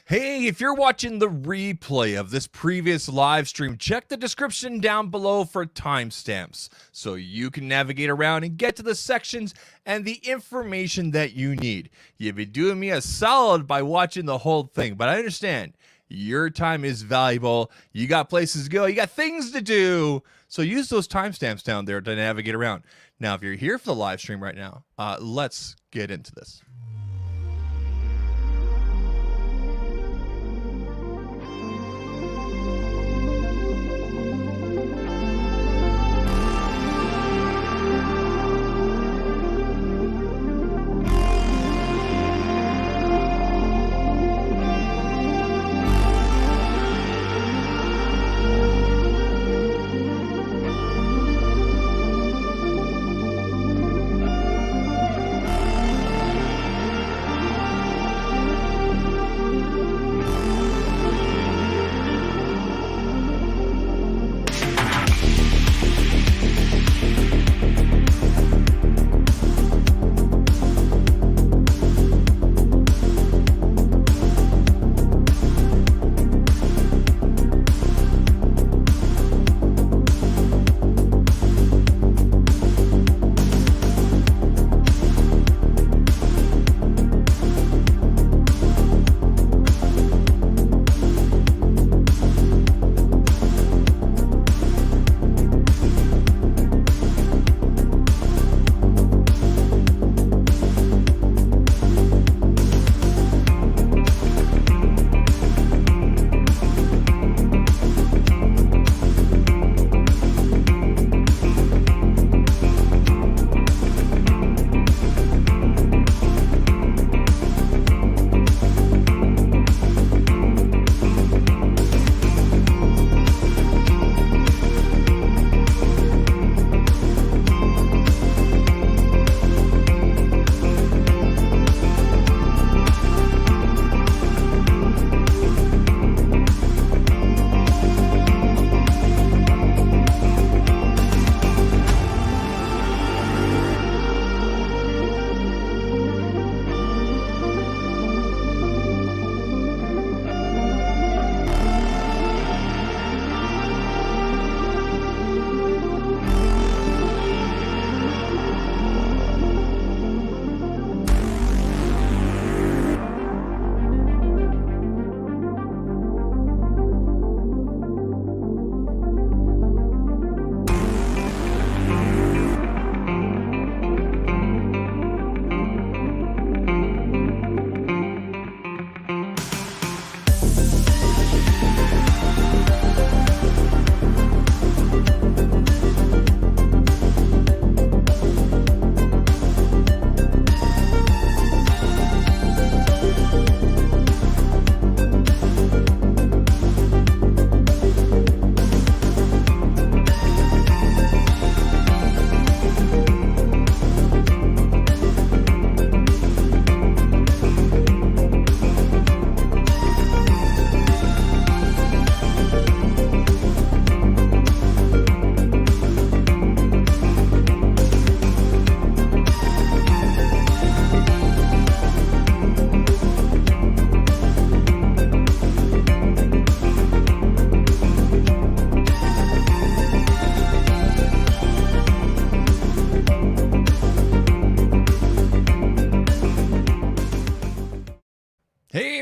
Hey, if you're watching the replay of this previous live stream, check the description down below for timestamps so you can navigate around and get to the sections and the information that you need. You've been doing me a solid by watching the whole thing, but I understand your time is valuable. You got places to go, you got things to do, so use those timestamps down there to navigate around. Now, if you're here for the live stream right now, let's get into this.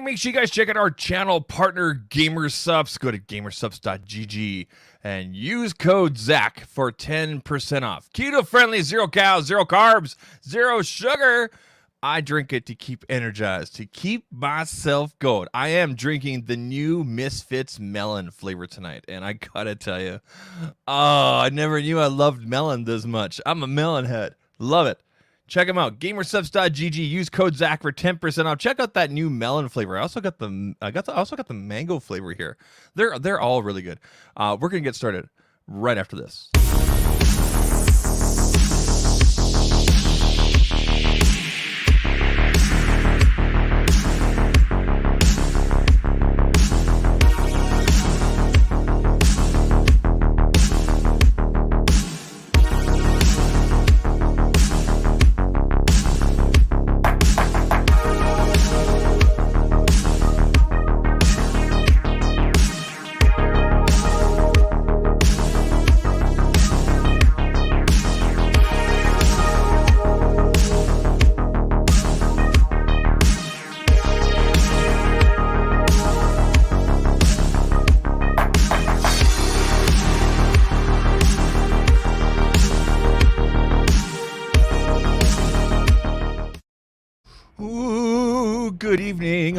Make sure you guys check out our channel partner, Supps. Go to gamersupps.gg and use code ZAK for 10% off. Keto friendly, 0 cows, 0 carbs, 0 sugar. I drink it to keep energized, to keep myself going. I am drinking the new Misfits melon flavor tonight, and I gotta tell you, I never knew I loved melon this much. I'm a melon head. Love it. Check them out. Gamersupps.gg. Use code ZAK for 10% off. Check out that new melon flavor. I also got the mango flavor here. They're all really good. We're gonna get started right after this.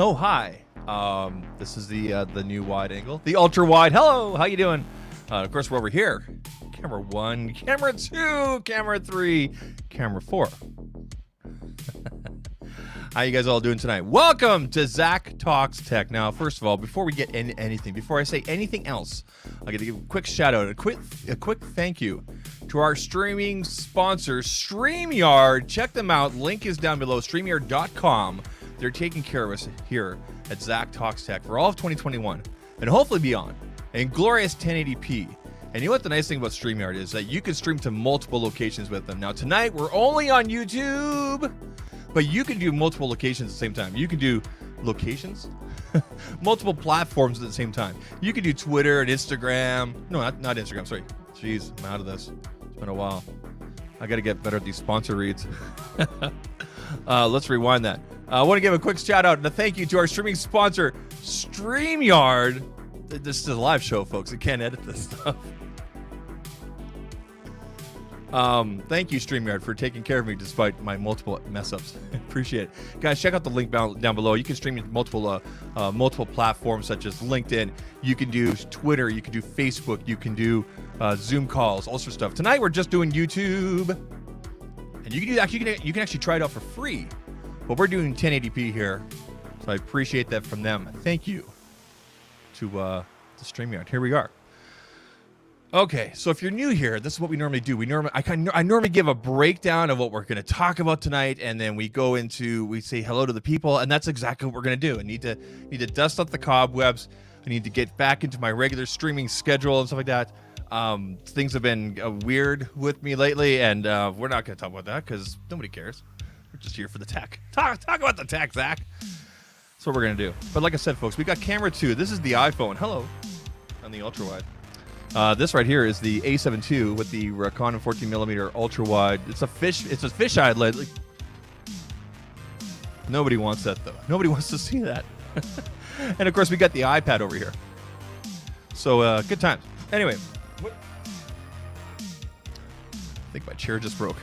Oh, hi. This is the new wide angle, the ultra wide. Hello, how you doing? Of course, we're over here. Camera 1, camera 2, camera 3, camera 4. How you guys all doing tonight? Welcome to ZAKtalks TECH. Now, first of all, before we get into anything, before I say anything else, I got to give a quick shout out, a quick thank you to our streaming sponsor, StreamYard. Check them out. Link is down below, StreamYard.com. They're taking care of us here at ZAKtalks TECH for all of 2021 and hopefully beyond in glorious 1080p. And you know what the nice thing about StreamYard is that you can stream to multiple locations with them. Now, tonight we're only on YouTube, but you can do multiple locations at the same time. You can do locations, multiple platforms at the same time. You can do Twitter and Instagram. No, not Instagram, sorry. Jeez, I'm out of this. It's been a while. I got to get better at these sponsor reads. Let's rewind that. I want to give a quick shout out and a thank you to our streaming sponsor, StreamYard. This is a live show, folks. I can't edit this stuff. Thank you, StreamYard, for taking care of me despite my multiple mess-ups. Appreciate it. Guys, check out the link down below. You can stream in multiple platforms such as LinkedIn. You can do Twitter. You can do Facebook. You can do Zoom calls, all sorts of stuff. Tonight, we're just doing YouTube. And you can actually try it out for free. But we're doing 1080p here, so I appreciate that from them. Thank you to StreamYard. Here we are. Okay, so if you're new here, this is what we normally do. I normally give a breakdown of what we're going to talk about tonight, and then we say hello to the people, and that's exactly what we're going to do. I need to dust off the cobwebs. I need to get back into my regular streaming schedule and stuff like that. Things have been weird with me lately, and we're not going to talk about that because nobody cares. We're just here for the tech. Talk about the tech, Zach. That's what we're going to do. But like I said, folks, we got camera 2. This is the iPhone. Hello. On the ultra wide. This right here is the A7 II with the Canon 14mm ultra wide. It's a fisheye lens. Like, nobody wants that though. Nobody wants to see that. And of course, we got the iPad over here. So good times. Anyway, I think my chair just broke.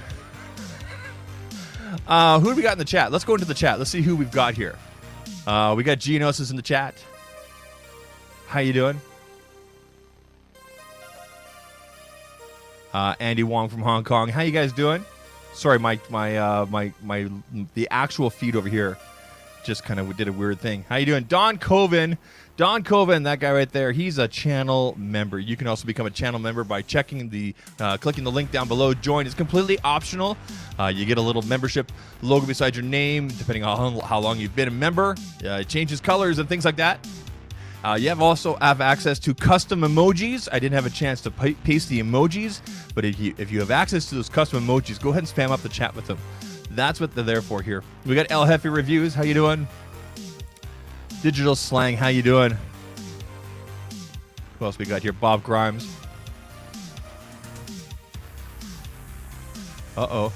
Who do we got in the chat? Let's go into the chat. Let's see who we've got here. We got Geonosis in the chat. How you doing? Andy Wong from Hong Kong. How you guys doing? Sorry, the actual feed over here just kind of did a weird thing. How you doing? Don Coven, that guy right there, he's a channel member. You can also become a channel member by clicking the link down below. Join is completely optional. You get a little membership logo beside your name, depending on how long you've been a member. It changes colors and things like that. You also have access to custom emojis. I didn't have a chance to paste the emojis, but if you have access to those custom emojis, go ahead and spam up the chat with them. That's what they're there for here. We got El Jefe Reviews. How you doing? Digital Slang. How you doing? Who else we got here? Bob Grimes. Uh-oh.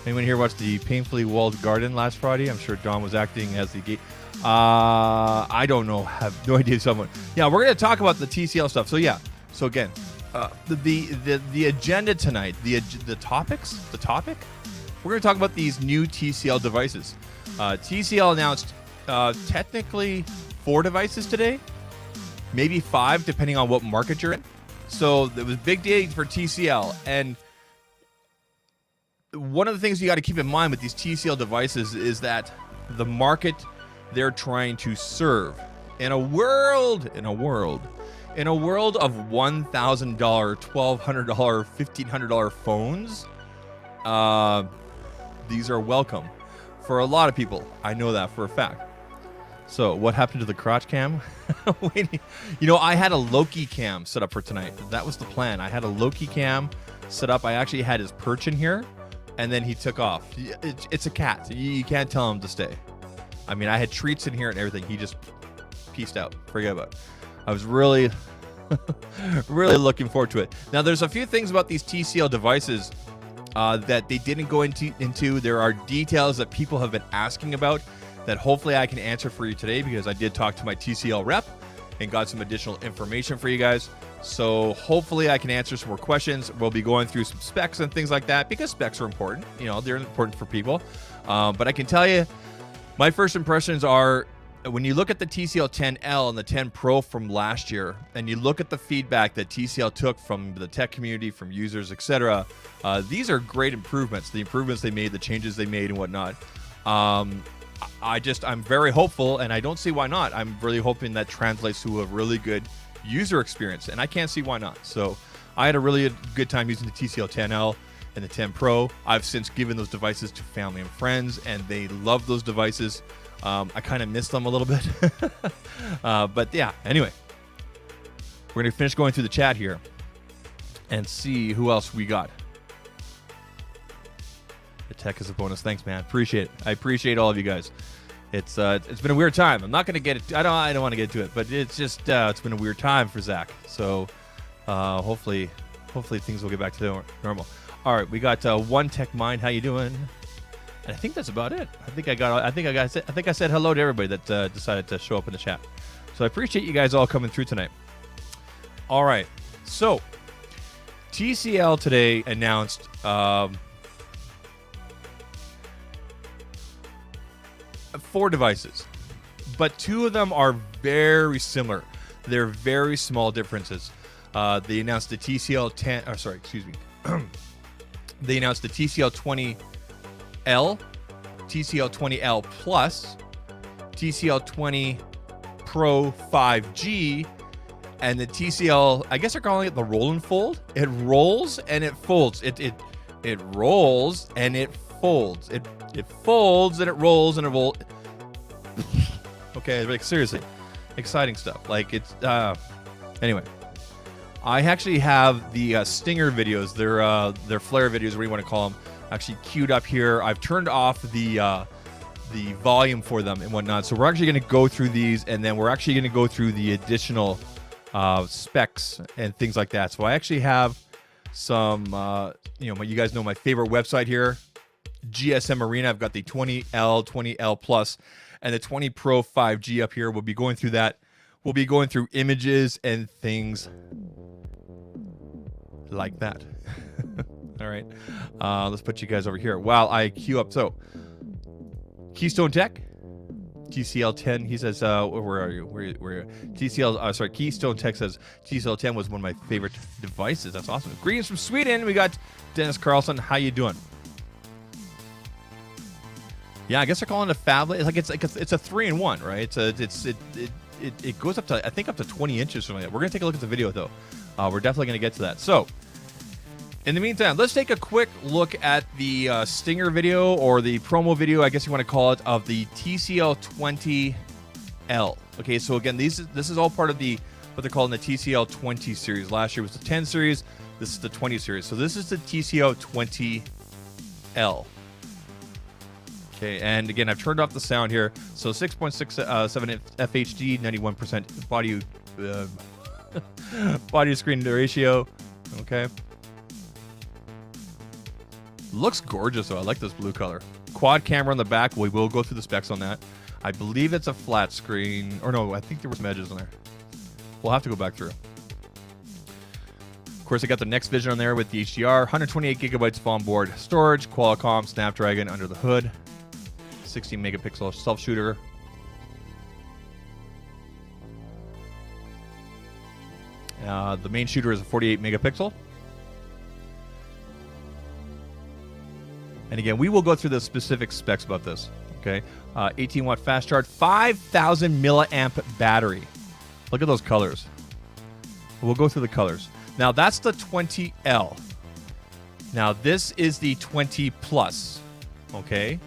Anyone here watch the Painfully Walled Garden last Friday? I'm sure Don was acting as the gate. I don't know. Have no idea. Someone. Yeah, we're going to talk about the TCL stuff. So yeah. So again, the agenda tonight, the topic. We're going to talk about these new TCL devices. TCL announced technically 4 devices today, maybe 5 depending on what market you're in. So it was a big day for TCL, and one of the things you got to keep in mind with these TCL devices is that the market they're trying to serve in a world of $1,000, $1,200, $1,500 phones, these are welcome for a lot of people. I know that for a fact. So what happened to the crotch cam? I had a Loki cam set up for tonight. That was the plan. I had a Loki cam set up. I actually had his perch in here, and then he took off. It's a cat. You can't tell him to stay. I mean, I had treats in here and everything. He just peaced out. Forget about it. I was really, really looking forward to it. Now, there's a few things about these TCL devices that they didn't go into. There are details that people have been asking about that hopefully I can answer for you today, because I did talk to my TCL rep and got some additional information for you guys. So hopefully I can answer some more questions. We'll be going through some specs and things like that, because specs are important. They're important for people. But I can tell you, my first impressions are when you look at the TCL 10L and the 10 Pro from last year, and you look at the feedback that TCL took from the tech community, from users, etc., these are great improvements. The improvements they made, the changes they made, and whatnot. I'm very hopeful, and I don't see why not. I'm really hoping that translates to a really good user experience, and I can't see why not. So I had a really good time using the TCL 10L and the 10 Pro. I've since given those devices to family and friends, and they love those devices. I kind of miss them a little bit. But yeah, anyway, we're going to finish going through the chat here and see who else we got. The tech is a bonus. Thanks, man. Appreciate it. I appreciate all of you guys. It's been a weird time. I'm not going to get it. I don't want to get into it, but it's just it's been a weird time for Zach. So hopefully things will get back to normal. All right, we got One Tech Mind. How you doing? And I think that's about it. I think I said hello to everybody that decided to show up in the chat. So I appreciate you guys all coming through tonight. All right. So TCL today announced 4 devices, but 2 of them are very similar. They're very small differences. They announced the TCL 10. Oh, sorry, excuse me. They announced the TCL 20L, TCL 20L Plus, TCL 20 Pro 5G, and the TCL, I guess they're calling it the Roll and Fold. It rolls and it folds. It rolls and it folds. It folds and it rolls and it rolls. Okay, like seriously, exciting stuff. Like it's anyway. I actually have the Stinger videos, their flare videos, whatever you want to call them, actually queued up here. I've turned off the volume for them and whatnot. So we're actually going to go through these, and then we're actually going to go through the additional specs and things like that. So I actually have some, you guys know my favorite website here, GSM Arena. I've got the 20L, 20L Plus, and the 20 Pro 5G up here. We'll be going through that. We'll be going through images and things like that. All right. Let's put you guys over here while I queue up. So, Keystone Tech, TCL 10. He says, where are you? Where are you? TCL, Keystone Tech says TCL 10 was one of my favorite devices. That's awesome. Greetings from Sweden. We got Dennis Carlson. How you doing? Yeah, I guess they're calling it a phablet. It's a 3-in-1, right? It goes up to, I think, up to 20 inches or something like that. We're going to take a look at the video, though. We're definitely going to get to that. So, in the meantime, let's take a quick look at the Stinger video, or the promo video, I guess you want to call it, of the TCL 20L. Okay, so again, this is all part of what they're calling the TCL 20 series. Last year was the 10 series. This is the 20 series. So this is the TCL 20L. Okay, and again, I've turned off the sound here. So 6.67 FHD, 91% body to screen ratio. Okay. Looks gorgeous, though. I like this blue color. Quad camera on the back. We will go through the specs on that. I believe it's a flat screen. Or no, I think there were some edges on there. We'll have to go back through. Of course, I got the Next Vision on there with the HDR. 128 gigabytes of onboard storage. Qualcomm Snapdragon under the hood. 16 megapixel self shooter. The main shooter is a 48 megapixel. And again, we will go through the specific specs about this. Okay, 18 watt fast charge, 5,000 milliamp battery. Look at those colors. We'll go through the colors. Now that's the 20L. Now this is the 20 Plus. Okay.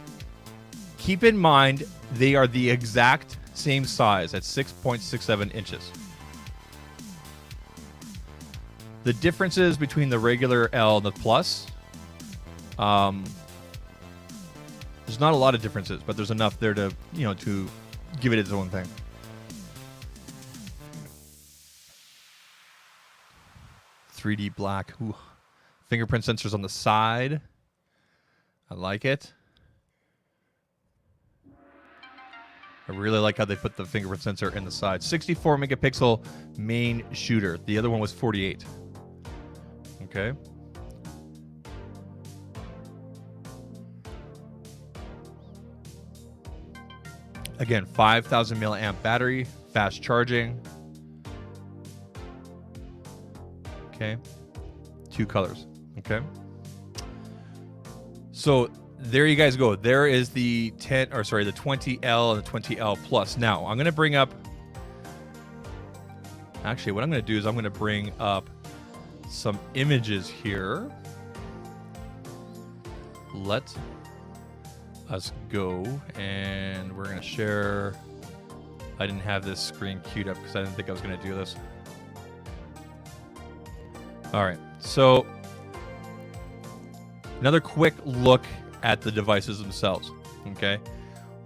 Keep in mind, they are the exact same size at 6.67 inches. The differences between the regular L and the Plus, there's not a lot of differences, but there's enough there to, to give it its own thing. .3D black. Ooh. Fingerprint sensors on the side. I like it. I really like how they put the fingerprint sensor in the side. 64 megapixel main shooter. The other one was 48. Okay. Again, 5,000 milliamp battery, fast charging. Okay, 2 colors. Okay, so there you guys go. There is the the 20L and the 20L Plus. Now I'm gonna bring up. Actually, what I'm gonna do is I'm gonna bring up some images here. Let us go, and we're gonna share. I didn't have this screen queued up because I didn't think I was gonna do this. All right, so another quick look at the devices themselves. Okay,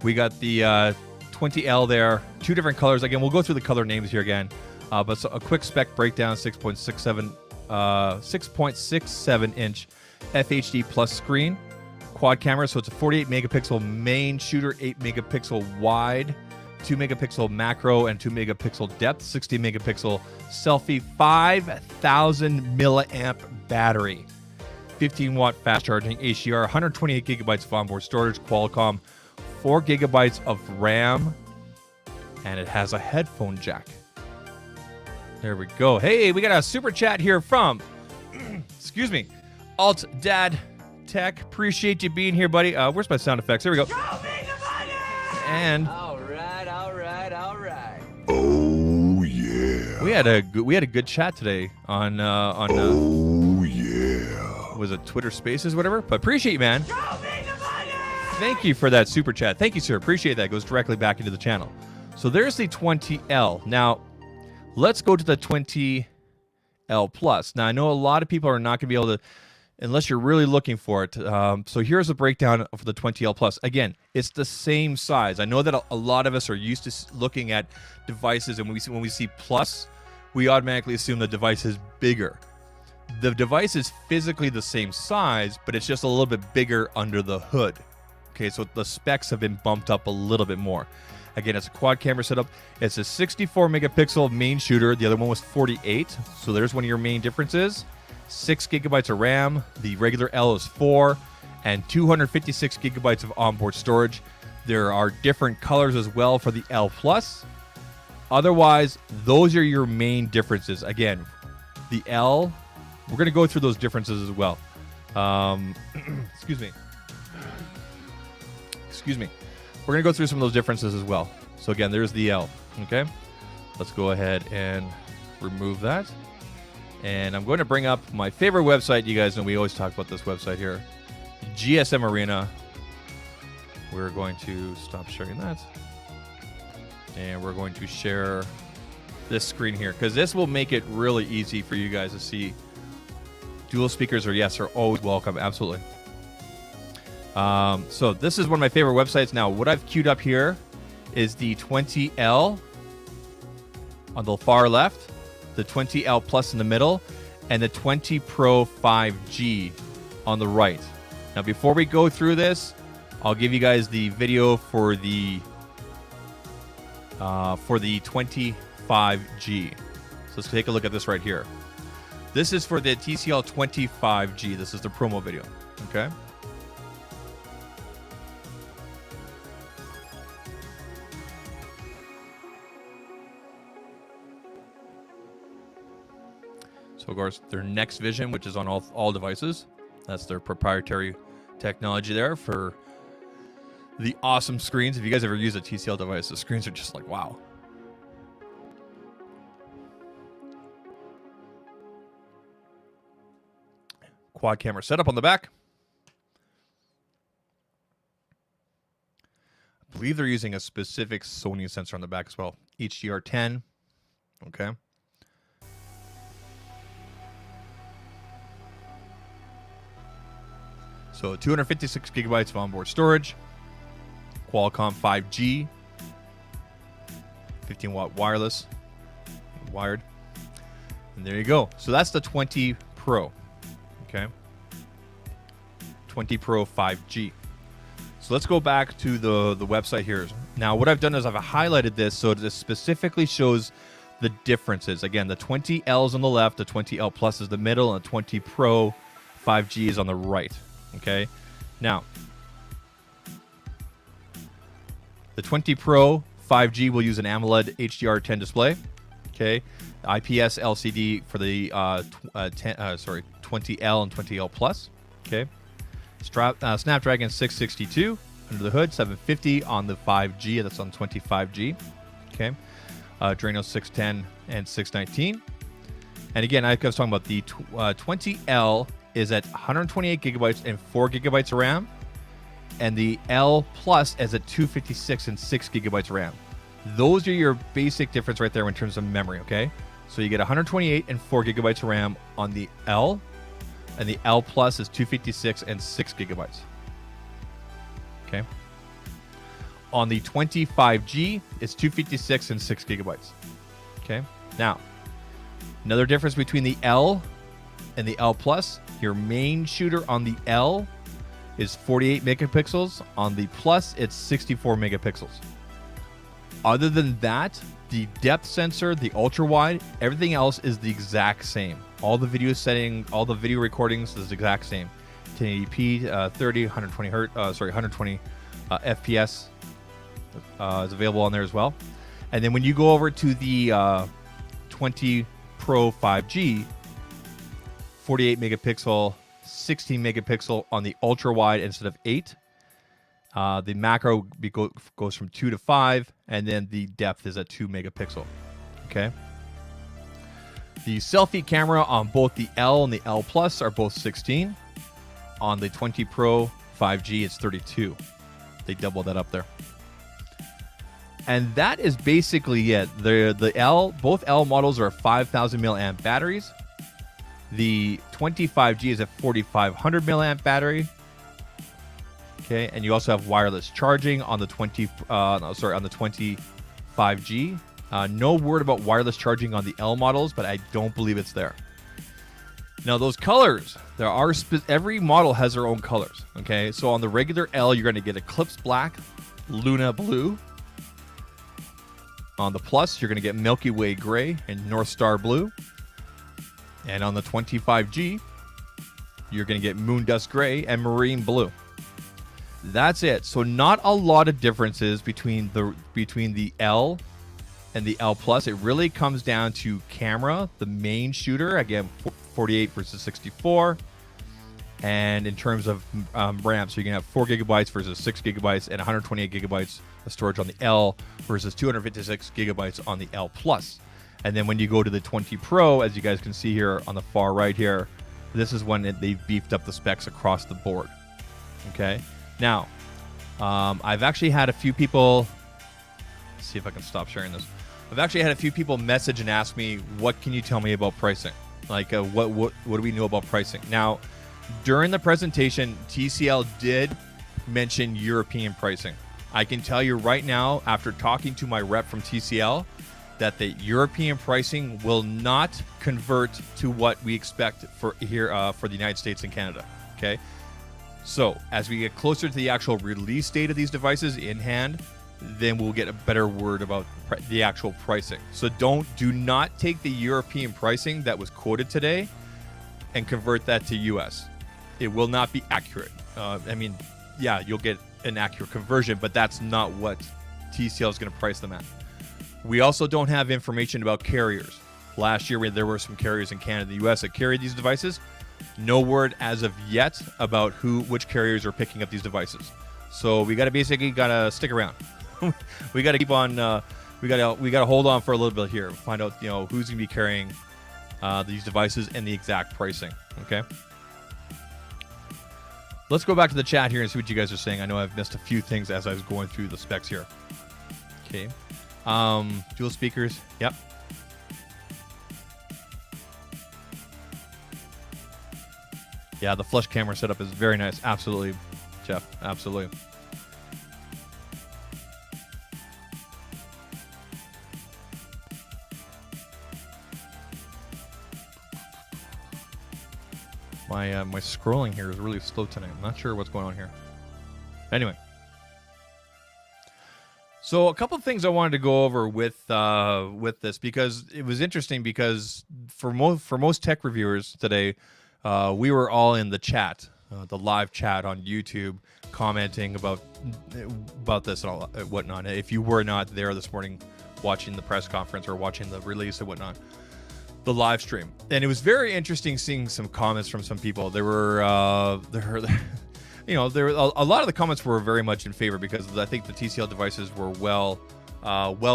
we got the 20L there, 2 different colors. Again, we'll go through the color names here again, but so a quick spec breakdown: 6.67 inch FHD plus screen. Quad camera, so it's a 48 megapixel main shooter, 8 megapixel wide, 2 megapixel macro, and 2 megapixel depth, 60 megapixel selfie, 5,000 milliamp battery, 15 watt fast charging, HDR, 128 gigabytes of onboard storage, Qualcomm, 4 gigabytes of RAM, and it has a headphone jack. There we go. Hey, we got a super chat here from, excuse me, Alt Dad Tech. Appreciate you being here, buddy. Where's my sound effects? There we go. Show me the money! And all right. Oh yeah. we had a good chat today on Oh yeah. was it Twitter Spaces, whatever. But appreciate you, man. Show me the money! Thank you for that super chat. Thank you, sir. Appreciate that. It goes directly back into the channel. So there's the 20L. Now let's go to the 20L Plus. Now I know a lot of people are not going to be able to, unless you're really looking for it. So here's a breakdown of the 20L Plus. Again, it's the same size. I know that a lot of us are used to looking at devices, and when we see Plus, we automatically assume the device is bigger. The device is physically the same size, but it's just a little bit bigger under the hood. Okay, so the specs have been bumped up a little bit more. Again, it's a quad camera setup. It's a 64 megapixel main shooter. The other one was 48. So there's one of your main differences. 6 gigabytes of RAM, the regular L is 4, and 256 gigabytes of onboard storage. There are different colors as well for the L Plus. Otherwise, those are your main differences. Again, the L, we're going to go through those differences as well. Excuse me. We're going to go through some of those differences as well. So again, there's the L, okay? Let's go ahead and remove that. And I'm going to bring up my favorite website. You guys know we always talk about this website here, GSM Arena. We're going to stop sharing that. And we're going to share this screen here, because this will make it really easy for you guys to see. Dual speakers are always welcome. Absolutely. So this is one of my favorite websites. Now, what I've queued up here is the 20L on the far left, the 20L Plus in the middle, and the 20 Pro 5G on the right. Now, before we go through this, I'll give you guys the video for the 20 5G. So let's take a look at this right here. This is for the TCL 20 5G. This is the promo video. Okay. So, of course, their Next Vision, which is on all devices. That's their proprietary technology there for the awesome screens. If you guys ever use a TCL device, the screens are just like, wow. Quad camera setup on the back. I believe they're using a specific Sony sensor on the back as well. HDR10. Okay. So 256 gigabytes of onboard storage, Qualcomm 5G, 15 watt wireless, wired, and there you go. So that's the 20 Pro, okay? 20 Pro 5G. So let's go back to the website here. Now what I've done is I've highlighted this so this specifically shows the differences. Again, the 20L is on the left, the 20L Plus is the middle, and the 20 Pro 5G is on the right. Okay, now The 20 Pro 5G will use an AMOLED HDR10 display. Okay, IPS LCD for the 20L and 20L Plus. Okay, Snapdragon 662 under the hood, 750 on the 5G. That's on 25G. Okay, Adreno 610 and 619. And again, I was talking about the 20L is at 128 gigabytes and 4 gigabytes of RAM, and the L Plus is at 256 and 6 gigabytes of RAM. Those are your basic difference right there in terms of memory, okay? So you get 128 and 4 gigabytes of RAM on the L, and the L Plus is 256 and 6 gigabytes. Okay. On the 25G, it's 256 and 6 gigabytes. Okay. Now, another difference between the L and the L Plus, your main shooter on the L is 48 megapixels. On the Plus, it's 64 megapixels. Other than that, the depth sensor, the ultra wide, everything else is the exact same. All the video setting, all the video recordings is the exact same. 1080p, 30, 120 120 FPS is available on there as well. And then when you go over to the 20 Pro 5G, 48 megapixel, 16 megapixel on the ultra wide instead of 8. The macro goes from 2 to 5, and then the depth is at 2 megapixel. Okay. The selfie camera on both the L and the L Plus are both 16. On the 20 Pro 5G, it's 32. They doubled that up there. And that is basically it. Both L models are 5,000 milliamp batteries. The 25G is a 4,500 milliamp battery. Okay, and you also have wireless charging on the 25G. No word about wireless charging on the L models, but I don't believe it's there. Now those colors, every model has their own colors. Okay, so on the regular L, you're going to get Eclipse Black, Luna Blue. On the Plus, you're going to get Milky Way Gray and North Star Blue. And on the 25G, you're going to get Moon Dust Gray and Marine Blue. That's it. So not a lot of differences between the L and the L Plus. It really comes down to camera, the main shooter, again 48 versus 64, and in terms of RAM, so you can have 4 gigabytes versus 6 gigabytes and 128 gigabytes of storage on the L versus 256 gigabytes on the L Plus. And then when you go to the 20 Pro, as you guys can see here on the far right here, this is when they've beefed up the specs across the board. Okay. Now, I've actually had a few people, let's see if I can stop sharing this. I've actually had a few people message and ask me, what can you tell me about pricing? Like, what do we know about pricing? Now, during the presentation, TCL did mention European pricing. I can tell you right now, after talking to my rep from TCL, that the European pricing will not convert to what we expect for here for the United States and Canada. Okay. So as we get closer to the actual release date of these devices in hand, then we'll get a better word about the actual pricing. So do not take the European pricing that was quoted today and convert that to US. It will not be accurate. I mean, yeah, you'll get an accurate conversion, but that's not what TCL is going to price them at. We also don't have information about carriers. Last year, there were some carriers in Canada and the US that carried these devices. No word as of yet about which carriers are picking up these devices. So we gotta stick around. We gotta keep on. We gotta hold on for a little bit here. Find out who's gonna be carrying these devices and the exact pricing. Okay. Let's go back to the chat here and see what you guys are saying. I know I've missed a few things as I was going through the specs here. Okay. Dual speakers. Yep. Yeah, the flush camera setup is very nice. Absolutely, Jeff. Absolutely. My scrolling here is really slow tonight. I'm not sure what's going on here. Anyway. So a couple of things I wanted to go over with this, because it was interesting, because for most tech reviewers today, we were all in the chat the live chat on YouTube, commenting about this and all whatnot. If you were not there this morning watching the press conference or watching the release and whatnot, the live stream, and it was very interesting seeing some comments from some people. There were you know, there were a lot of the comments were very much in favor because I think the TCL devices were well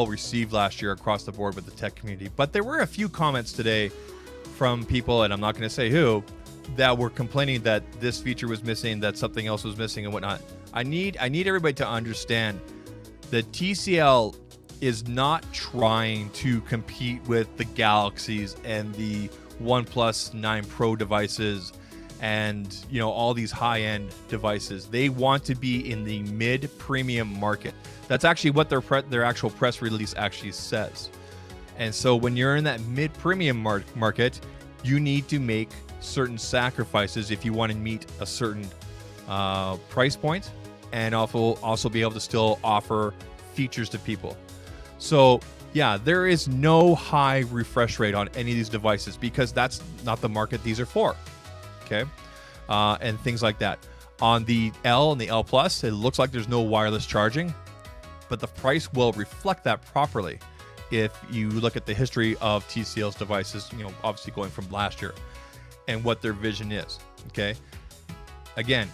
received last year across the board with the tech community. But there were a few comments today from people, and I'm not going to say who, that were complaining that this feature was missing, that something else was missing and whatnot. I need everybody to understand that TCL is not trying to compete with the Galaxies and the OnePlus 9 Pro devices and, you know, all these high-end devices. They want to be in the mid-premium market. That's actually what their actual press release actually says. And so when you're in that mid-premium market, you need to make certain sacrifices if you want to meet a certain price point, and also be able to still offer features to people. So yeah, there is no high refresh rate on any of these devices because that's not the market these are for. Okay, and things like that. On the L and the L Plus, it looks like there's no wireless charging, but the price will reflect that properly if you look at the history of TCL's devices, you know, obviously going from last year and what their vision is. Okay, again,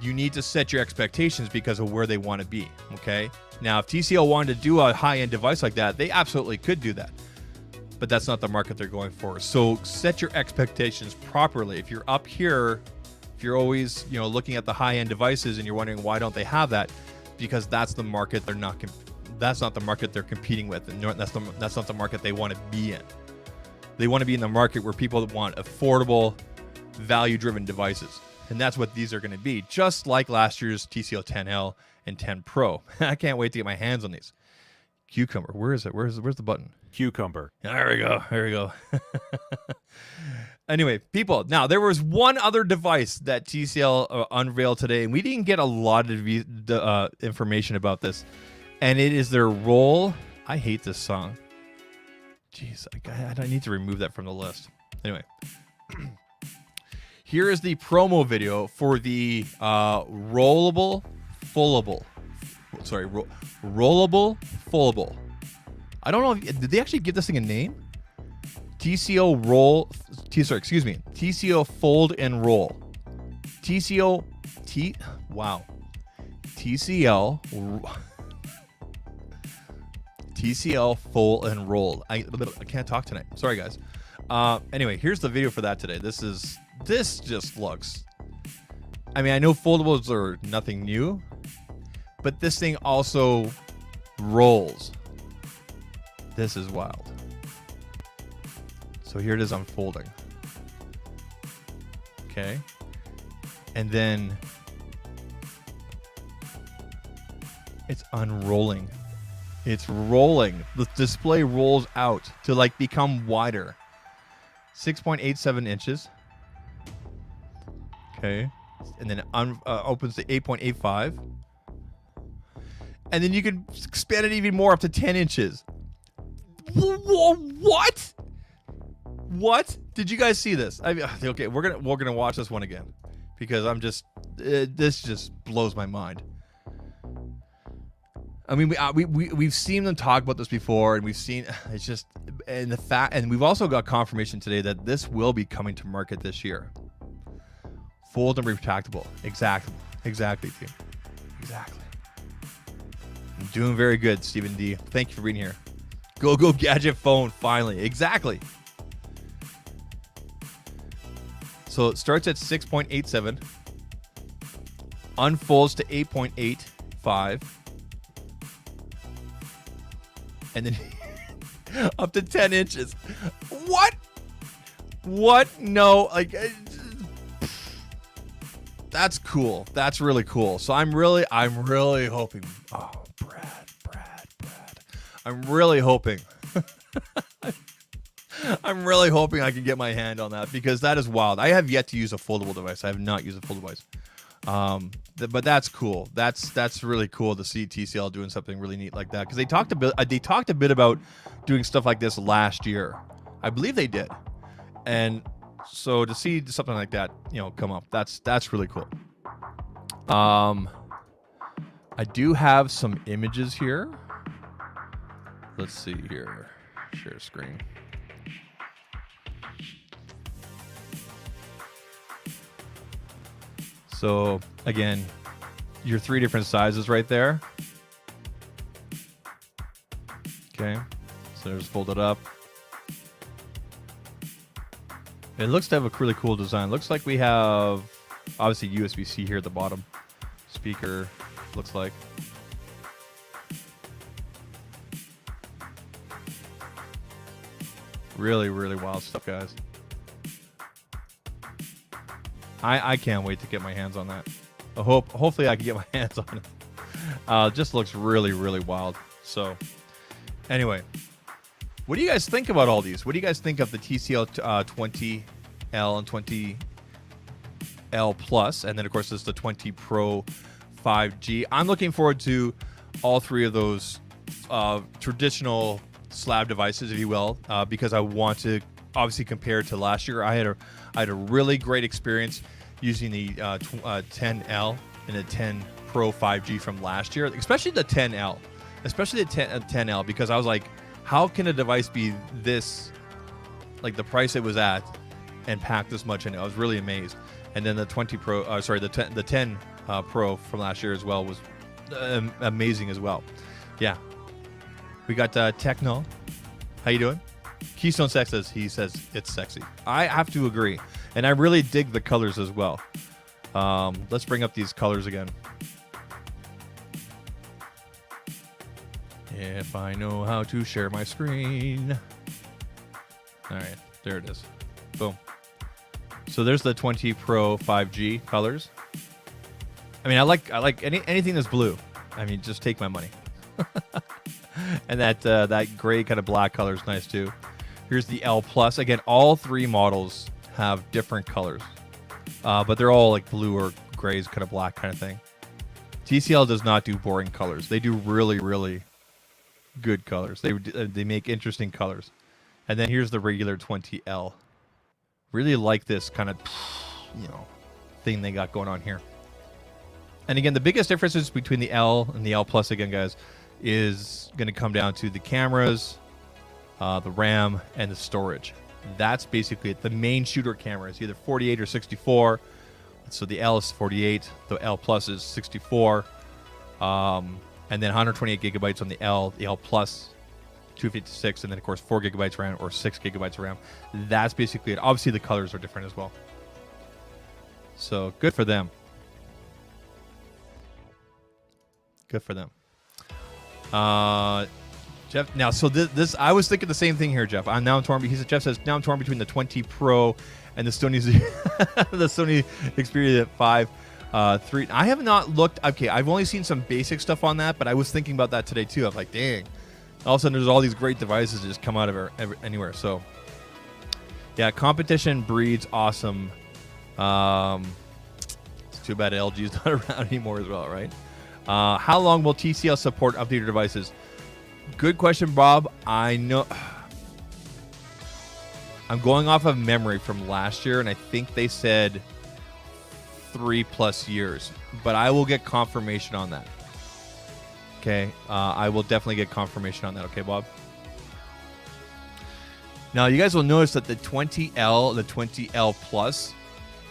you need to set your expectations because of where they want to be. Okay, now if TCL wanted to do a high-end device like that, they absolutely could do that, but that's not the market they're going for. So set your expectations properly. If you're up here, if you're always, you know, looking at the high-end devices and you're wondering why don't they have that, because that's the market they're not. That's not the market they're competing with, and that's not the market they want to be in. They want to be in the market where people want affordable, value-driven devices, and that's what these are going to be. Just like last year's TCL 10L and 10 Pro. I can't wait to get my hands on these. Cucumber, where is it? Where's the button? Cucumber. There we go. There we go. Anyway, people, now there was one other device that TCL unveiled today, and we didn't get a lot of information about this, and it is their roll. I hate this song. Jeez, I need to remove that from the list. Anyway, here is the promo video for the rollable foldable. Rollable foldable. I don't know did they actually give this thing a name? TCL Fold and Roll. TCL Fold and Roll. I can't talk tonight. Sorry guys. Anyway, here's the video for that today. This just looks, I mean, I know foldables are nothing new, but this thing also rolls. This is wild. So here it is unfolding. Okay. And then it's unrolling. It's rolling. The display rolls out to like become wider. 6.87 inches. Okay. And then it opens to 8.85. And then you can expand it even more up to 10 inches. What? What? Did you guys see this? Okay, we're gonna watch this one again because this just blows my mind. I mean, we've seen them talk about this before, and we've seen it's just, and the fact, and we've also got confirmation today that this will be coming to market this year. Fold and retractable. Exactly, team. Exactly. I'm doing very good, Stephen D. Thank you for being here. Go gadget phone, finally. Exactly. So it starts at 6.87, unfolds to 8.85, and then up to 10 inches. What? No, like, that's cool. That's really cool. So I'm really hoping. Oh, Brad. I'm really hoping. I'm really hoping I can get my hand on that because that is wild. I have yet to use a foldable device. I have not used a foldable device. But that's cool. That's really cool to see TCL doing something really neat like that because they talked a bit about doing stuff like this last year. I believe they did. And So to see something like that, come up, that's really cool. I do have some images here. Let's see here. Share screen. So again, your 3 different sizes right there. Okay, so there's folded up. It looks to have a really cool design. Looks like we have obviously USB-C here at the bottom. Speaker, looks like. Really, really wild stuff, guys. I can't wait to get my hands on that. Hopefully I can get my hands on it. Just looks really, really wild. So anyway, what do you guys think about all these? What do you guys think of the TCL 20L and 20L Plus? And then, of course, there's the 20 Pro 5G. I'm looking forward to all 3 of those traditional slab devices, if you will, because I want to obviously compare to last year. I had a really great experience using the 10L and the 10 Pro 5G from last year, especially the 10L. Especially the 10L, because I was like, how can a device be this, like the price it was at, and pack this much in it? I was really amazed. And then the 20 Pro, the 10 Pro from last year as well was amazing as well. Yeah. We got Techno. How you doing? Keystone Sex says, he says it's sexy. I have to agree. And I really dig the colors as well. Let's bring up these colors again. If I know how to share my screen. All right, there it is. Boom. So there's the 20 Pro 5G colors. I mean, I like anything that's blue. I mean, just take my money. And that gray kind of black color is nice too. Here's the L Plus. Again, all 3 models have different colors, but they're all like blue or grays, kind of black kind of thing. TCL does not do boring colors. They do really, really good colors. They make interesting colors. And then here's the regular 20L. Really like this kind of, thing they got going on here. And again, the biggest differences between the L and the L Plus, again, guys, is going to come down to the cameras, the RAM, and the storage. That's basically it. The main shooter camera is either 48 or 64. So the L is 48. The L Plus is 64. And then 128 gigabytes on the L Plus, 256, and then, of course, 4 gigabytes RAM or 6 gigabytes RAM. That's basically it. Obviously, the colors are different as well. So good for them. Good for them. Jeff, now, so this I was thinking the same thing here, Jeff. I'm torn. Jeff says, now I'm torn between the 20 Pro and the Sony the Sony Xperia 5 3. I have not looked. Okay, I've only seen some basic stuff on that, but I was thinking about that today too. I'm like, dang. All of a sudden, there's all these great devices that just come out of anywhere. So, yeah, competition breeds awesome. It's too bad LG's not around anymore as well, right? How long will TCL support updated devices? Good question, Bob. I know. I'm going off of memory from last year, and I think they said 3+ years, but I will get confirmation on that. Okay, I will definitely get confirmation on that. Okay, Bob. Now, you guys will notice that the 20L, the 20L Plus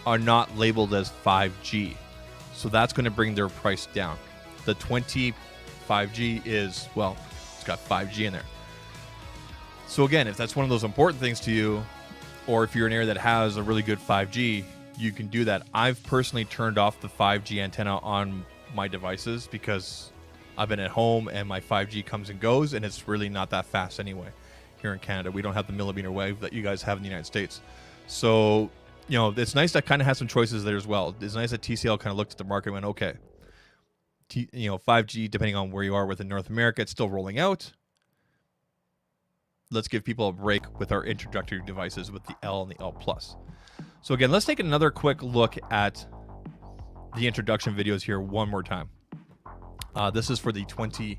are not labeled as 5G, so that's going to bring their price down. The 20 5G is, well, it's got 5G in there. So again, if that's one of those important things to you, or if you're an area that has a really good 5G, you can do that. I've personally turned off the 5G antenna on my devices because I've been at home and my 5G comes and goes, and it's really not that fast anyway. Here in Canada, we don't have the millimeter wave that you guys have in the United States. So, it's nice to kind of have some choices there as well. It's nice that TCL kind of looked at the market and went, okay, 5G, depending on where you are within North America, it's still rolling out. Let's give people a break with our introductory devices with the L and the L Plus. So again, let's take another quick look at the introduction videos here one more time. This is for the 20L.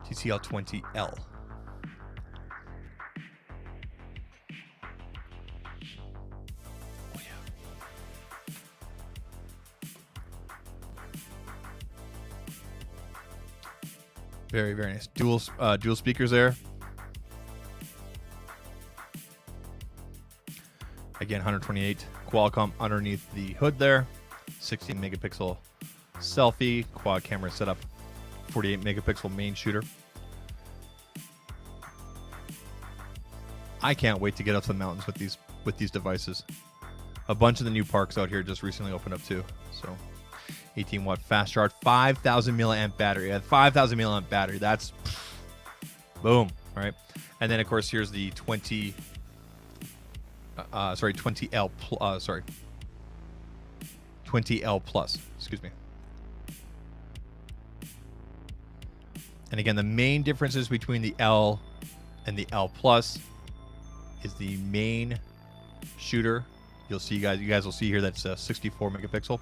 TCL 20L. Very, very nice. Dual speakers there. Again, 128 Qualcomm underneath the hood there. 16 megapixel selfie, quad camera setup, 48 megapixel main shooter. I can't wait to get up to the mountains with these devices. A bunch of the new parks out here just recently opened up too. So 18 watt fast charge, 5,000 milliamp battery. At 5,000 milliamp battery, that's boom, right? And then of course here's the 20L Plus, excuse me. And again, the main differences between the L and the L Plus is the main shooter. You'll see, you guys will see here that's 64 megapixel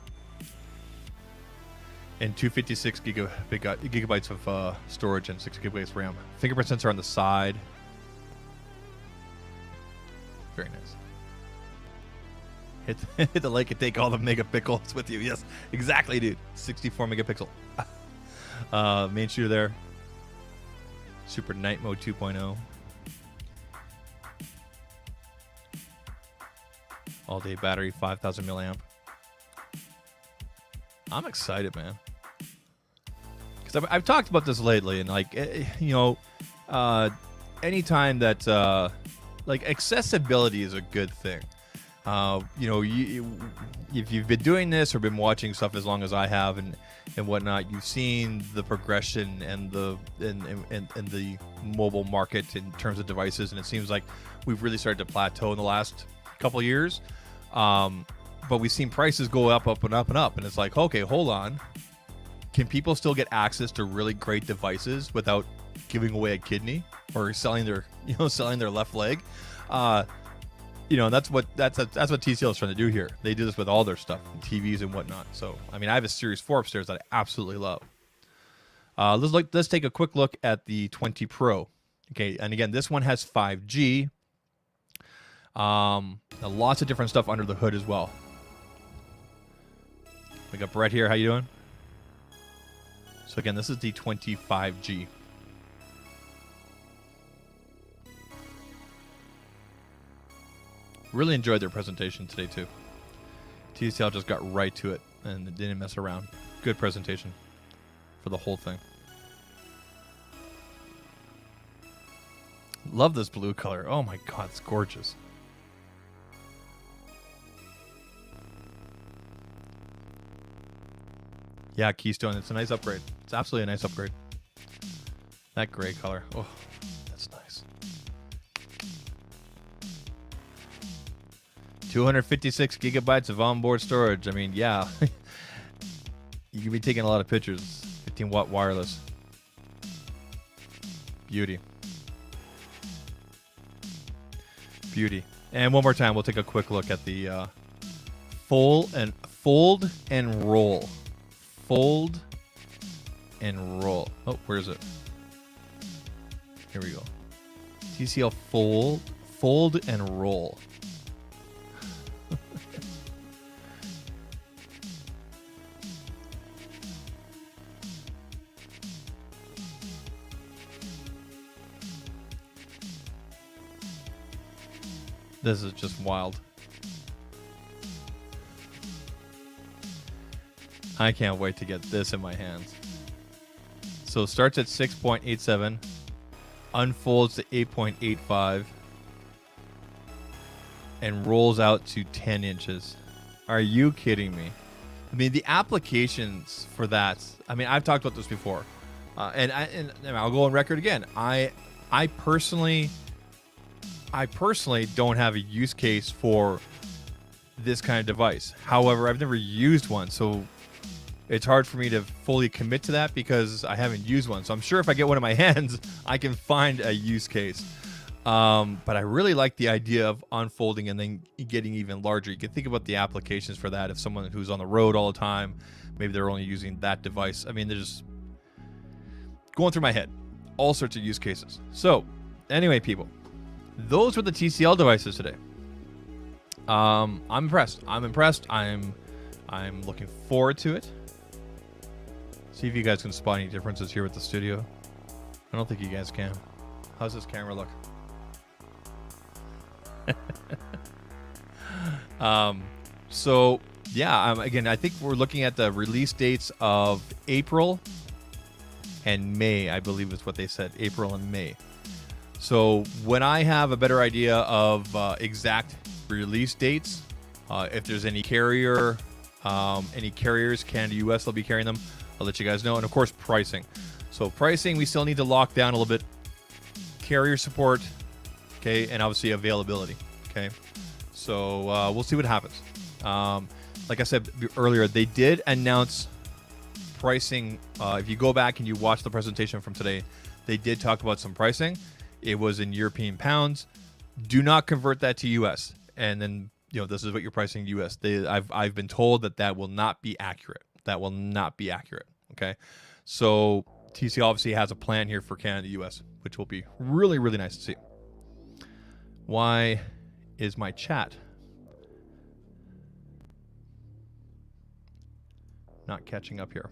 and 256 gigabytes of storage and 6 gigabytes RAM. Fingerprint sensor on the side. Very nice. Hit the lake and take all the megapixels with you. Yes, exactly, dude. 64 megapixel. Main shooter there. Super Night Mode 2.0. All day battery, 5,000 milliamp. I'm excited, man. Because I've talked about this lately, and like, anytime that like accessibility is a good thing. If you've been doing this or been watching stuff as long as I have and whatnot, you've seen the progression and the mobile market in terms of devices, and it seems like we've really started to plateau in the last couple years. But we've seen prices go up, and up, and up, and it's like, okay, hold on. Can people still get access to really great devices without giving away a kidney or selling their left leg? That's what TCL is trying to do here. They do this with all their stuff, TVs and whatnot. So, I mean, I have a Series 4 upstairs that I absolutely love. Let's take a quick look at the 20 Pro. Okay, and again, this one has 5G. Lots of different stuff under the hood as well. We got Brett here. How you doing? So again, this is the 25G. Really enjoyed their presentation today too. TCL just got right to it and didn't mess around. Good presentation for the whole thing. Love this blue color. Oh my god, it's gorgeous. Yeah, Keystone. It's a nice upgrade. It's absolutely a nice upgrade. That gray color. Oh, that's nice. 256 gigabytes of onboard storage. I mean, yeah. You could be taking a lot of pictures. 15 watt wireless. Beauty. Beauty. And one more time, we'll take a quick look at the fold and roll. Fold and roll. Oh, where is it? Here we go. TCL Fold and roll. This is just wild. I can't wait to get this in my hands. So it starts at 6.87, unfolds to 8.85, and rolls out to 10 inches. Are you kidding me? I mean, the applications for that, I mean, I've talked about this before. And I'll go on record again. I personally don't have a use case for this kind of device. However, I've never used one, so it's hard for me to fully commit to that because I haven't used one. So I'm sure if I get one in my hands, I can find a use case. But I really like the idea of unfolding and then getting even larger. You can think about the applications for that. If someone who's on the road all the time, maybe they're only using that device. I mean, they're just going through my head. All sorts of use cases. So anyway, people, those were the TCL devices today. I'm impressed. I'm looking forward to it. See if you guys can spot any differences here with the studio. don't think you guys can. How's this camera look? So yeah, again, I think we're looking at the release dates of April and May, I believe is what they said, April and May. So when I have a better idea of exact release dates, if there's any carriers, Canada, US, they'll be carrying them, I'll let you guys know. And of course, pricing. So pricing, we still need to lock down a little bit. Carrier support, okay, and obviously availability, okay. So we'll see what happens. Like I said earlier, they did announce pricing. If you go back and you watch the presentation from today, they did talk about some pricing. It was in European pounds. Do not convert that to US. And then, this is what you're pricing US. I've been told that will not be accurate. That will not be accurate, okay. So TCL obviously has a plan here for Canada, US, which will be really, really nice to see. Why is my chat not catching up here?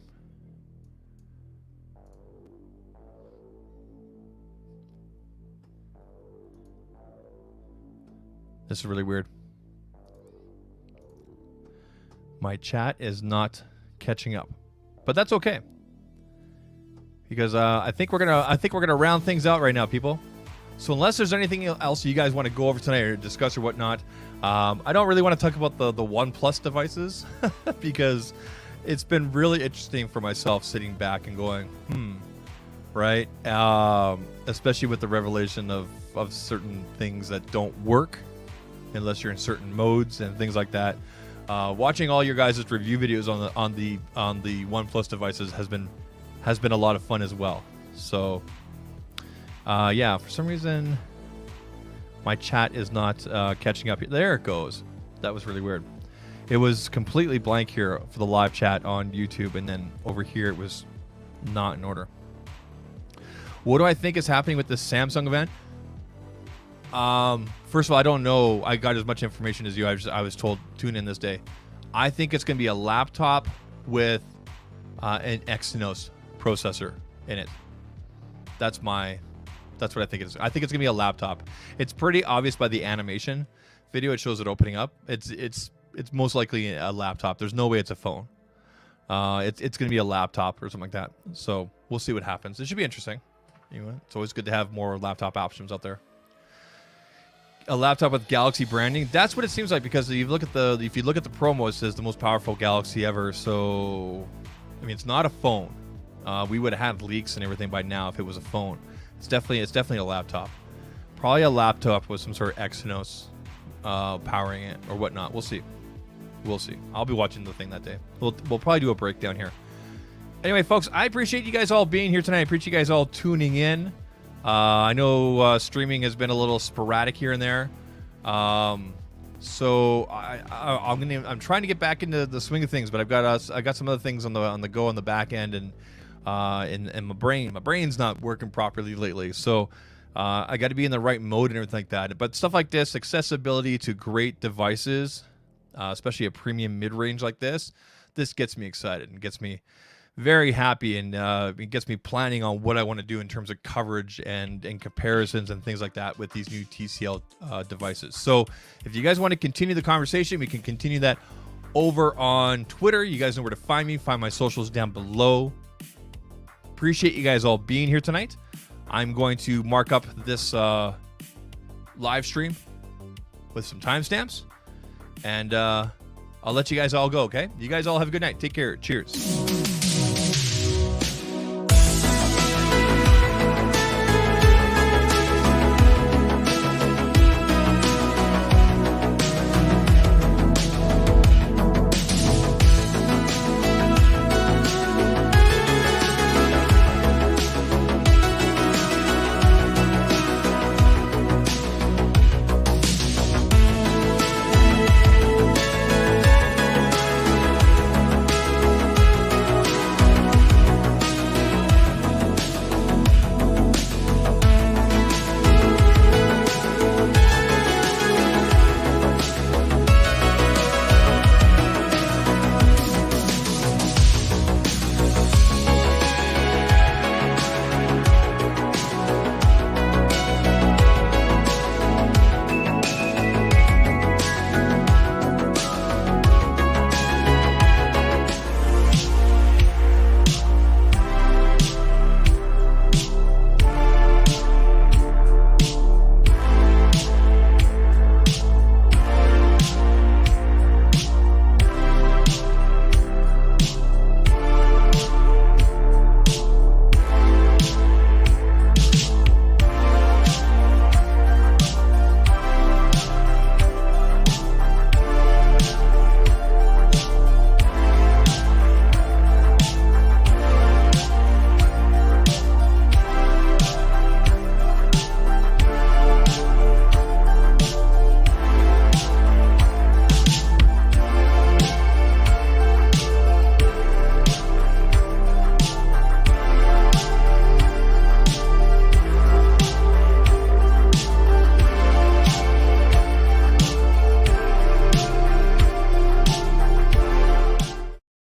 This is really weird. My chat is not catching up, but that's okay. Because I think we're gonna round things out right now, people. So unless there's anything else you guys want to go over tonight or discuss or whatnot, I don't really want to talk about the OnePlus devices because it's been really interesting for myself sitting back and going, right? Especially with the revelation of certain things that don't work unless you're in certain modes and things like that. Watching all your guys' review videos on the OnePlus devices has been a lot of fun as well. So yeah, for some reason my chat is not catching up. There it goes. That was really weird. It was completely blank here for the live chat on YouTube, and then over here it was not in order. What do I think is happening with this Samsung event? First of all, I don't know. I got as much information as you. I was told tune in this day. I think it's going to be a laptop with an Exynos processor in it. That's what I think it is. I think it's going to be a laptop. It's pretty obvious by the animation video. It shows it opening up. It's most likely a laptop. There's no way it's a phone. It's going to be a laptop or something like that. So we'll see what happens. It should be interesting. Anyway, it's always good to have more laptop options out there. A laptop with Galaxy branding. That's what it seems like, because if you look at the promo, it says the most powerful Galaxy ever. So, I mean, it's not a phone. We would have had leaks and everything by now if it was a phone. It's definitely a laptop. Probably a laptop with some sort of Exynos powering it or whatnot. We'll see. I'll be watching the thing that day. We'll probably do a breakdown here. Anyway, folks, I appreciate you guys all being here tonight. I appreciate you guys all tuning in. I know streaming has been a little sporadic here and there, so I'm trying to get back into the swing of things. But I got some other things on the go on the back end, and my brain's not working properly lately. So I got to be in the right mode and everything like that. But stuff like this, accessibility to great devices, especially a premium mid-range like this gets me excited and gets me very happy, and it gets me planning on what I want to do in terms of coverage and comparisons and things like that with these new TCL devices. So if you guys want to continue the conversation, we can continue that over on Twitter. You guys know where to find me. Find my socials down below. Appreciate you guys all being here tonight. I'm going to mark up this live stream with some timestamps, and I'll let you guys all go, okay? You guys all have a good night. Take care. Cheers.